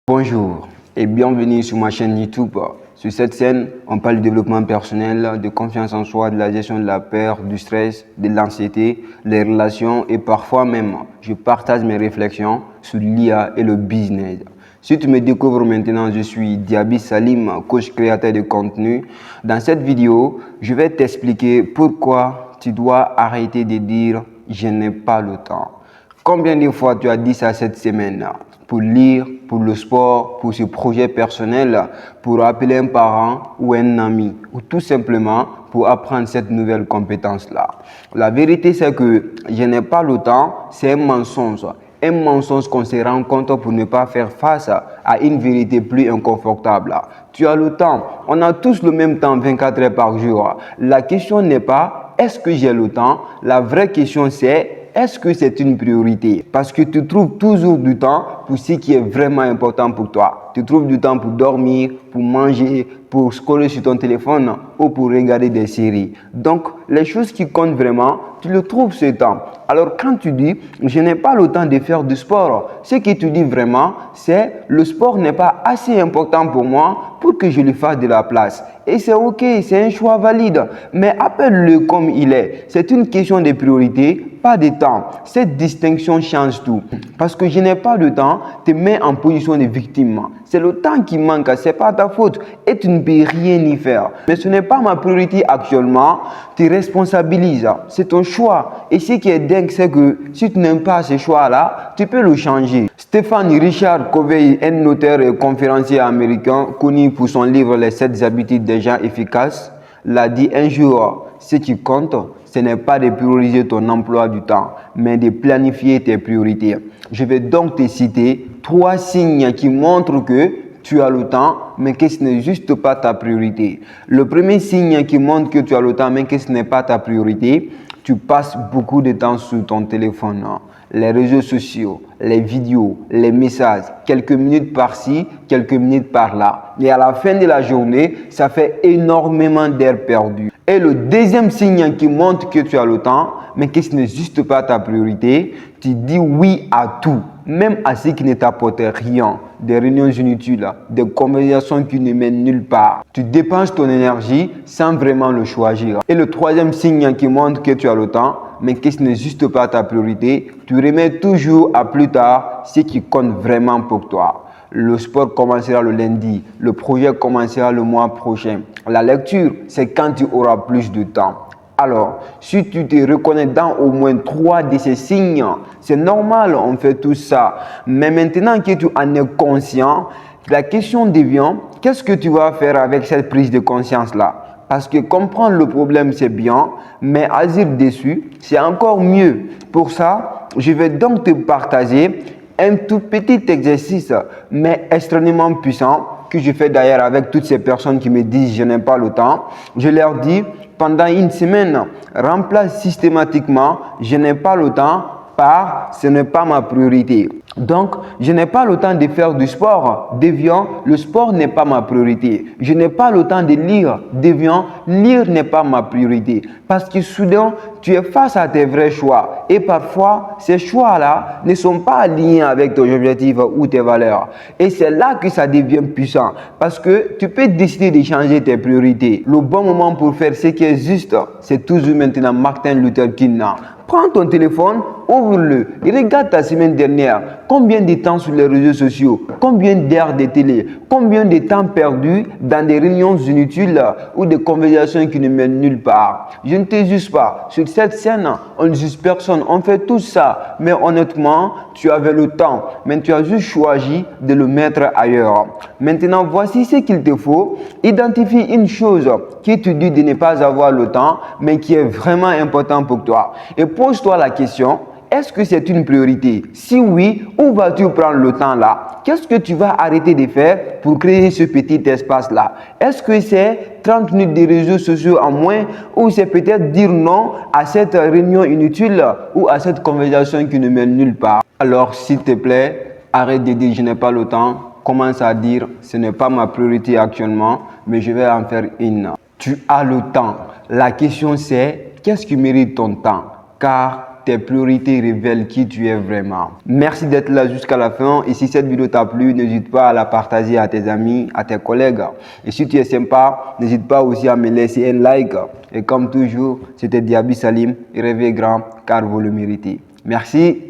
Bonjour et bienvenue sur ma chaîne YouTube. Sur cette chaîne, on parle du développement personnel, de confiance en soi, de la gestion de la peur, du stress, de l'anxiété, les relations et parfois même, je partage mes réflexions sur l'IA et le business. Si tu me découvres maintenant, je suis Diaby Salim, coach créateur de contenu. Dans cette vidéo, je vais t'expliquer pourquoi tu dois arrêter de dire « je n'ai pas le temps ». Combien de fois tu as dit ça cette semaine? Pour lire, pour le sport, pour ce projet personnel, pour appeler un parent ou un ami, ou tout simplement pour apprendre cette nouvelle compétence-là. La vérité, c'est que je n'ai pas le temps, c'est un mensonge. Un mensonge qu'on se rend compte pour ne pas faire face à une vérité plus inconfortable. Tu as le temps. On a tous le même temps, 24 heures par jour. La question n'est pas est-ce que j'ai le temps? La vraie question c'est est-ce que c'est une priorité? Parce que tu trouves toujours du temps pour ce qui est vraiment important pour toi. Tu trouves du temps pour dormir, pour manger, pour scroller sur ton téléphone ou pour regarder des séries. Donc, les choses qui comptent vraiment, tu le trouves ce temps. Alors, quand tu dis « je n'ai pas le temps de faire du sport », ce que tu dis vraiment, c'est « le sport n'est pas assez important pour moi pour que je lui fasse de la place ». Et c'est ok, c'est un choix valide, mais appelle-le comme il est. C'est une question de priorité, pas de temps. Cette distinction change tout. Parce que je n'ai pas de temps, te met en position de victime. C'est le temps qui manque, c'est pas ta faute et tu ne peux rien y faire. Mais ce n'est pas ma priorité actuellement, tu responsabilises, c'est ton choix. Et ce qui est dingue, c'est que si tu n'aimes pas ce choix-là, tu peux le changer. Stéphane Richard Covey, un notaire et conférencier américain connu pour son livre Les 7 habitudes des gens efficaces, l'a dit un jour, ce qui compte, ce n'est pas de prioriser ton emploi du temps, mais de planifier tes priorités. Je vais donc te citer 3 signes qui montrent que tu as le temps, mais que ce n'est juste pas ta priorité. Le premier signe qui montre que tu as le temps, mais que ce n'est pas ta priorité, tu passes beaucoup de temps sur ton téléphone, les réseaux sociaux, les vidéos, les messages, quelques minutes par-ci, quelques minutes par-là. Et à la fin de la journée, ça fait énormément d'heures perdues. Et le deuxième signe qui montre que tu as le temps, mais que ce n'est juste pas ta priorité, tu dis oui à tout, même à ce qui ne t'apporte rien. Des réunions inutiles, des conversations qui ne mènent nulle part. Tu dépenses ton énergie sans vraiment le choisir. Et le troisième signe qui montre que tu as le temps, mais que ce n'est juste pas ta priorité, tu remets toujours à plus tard ce qui compte vraiment pour toi. Le sport commencera le lundi, le projet commencera le mois prochain. La lecture, c'est quand tu auras plus de temps. Alors, si tu te reconnais dans au moins 3 de ces signes, c'est normal, on fait tout ça. Mais maintenant que tu en es conscient, la question devient, qu'est-ce que tu vas faire avec cette prise de conscience-là? Parce que comprendre le problème, c'est bien, mais agir dessus, c'est encore mieux. Pour ça, je vais donc te partager un tout petit exercice, mais extrêmement puissant, que je fais d'ailleurs avec toutes ces personnes qui me disent « je n'ai pas le temps ». Je leur dis, pendant une semaine, remplace systématiquement « je n'ai pas le temps » par « ce n'est pas ma priorité ». Donc, je n'ai pas le temps de faire du sport, devient le sport n'est pas ma priorité. Je n'ai pas le temps de lire, devient lire n'est pas ma priorité. Parce que soudain, tu es face à tes vrais choix. Et parfois, ces choix-là ne sont pas alignés avec tes objectifs ou tes valeurs. Et c'est là que ça devient puissant. Parce que tu peux décider de changer tes priorités. Le bon moment pour faire ce qui est juste, c'est toujours maintenant Martin Luther King. Prends ton téléphone, ouvre-le et regarde ta semaine dernière. Combien de temps sur les réseaux sociaux? Combien d'heures de télé? Combien de temps perdu dans des réunions inutiles ou des conversations qui ne mènent nulle part? Je ne te juge pas. Sur cette scène, on ne juge personne. On fait tout ça. Mais honnêtement, tu avais le temps. Mais tu as juste choisi de le mettre ailleurs. Maintenant, voici ce qu'il te faut. Identifie une chose qui te dit de ne pas avoir le temps, mais qui est vraiment important pour toi. Et pose-toi la question, est-ce que c'est une priorité? Si oui, où vas-tu prendre le temps là? Qu'est-ce que tu vas arrêter de faire pour créer ce petit espace-là? Est-ce que c'est 30 minutes de réseaux sociaux en moins ou c'est peut-être dire non à cette réunion inutile ou à cette conversation qui ne mène nulle part? Alors, s'il te plaît, arrête de dire « je n'ai pas le temps ». Commence à dire « ce n'est pas ma priorité actuellement, mais je vais en faire une ». Tu as le temps. La question c'est « qu'est-ce qui mérite ton temps ?» Car tes priorités révèlent qui tu es vraiment. Merci d'être là jusqu'à la fin. Et si cette vidéo t'a plu, n'hésite pas à la partager à tes amis, à tes collègues. Et si tu es sympa, n'hésite pas aussi à me laisser un like. Et comme toujours, c'était Diaby Salim. Rêvez grand car vous le méritez. Merci.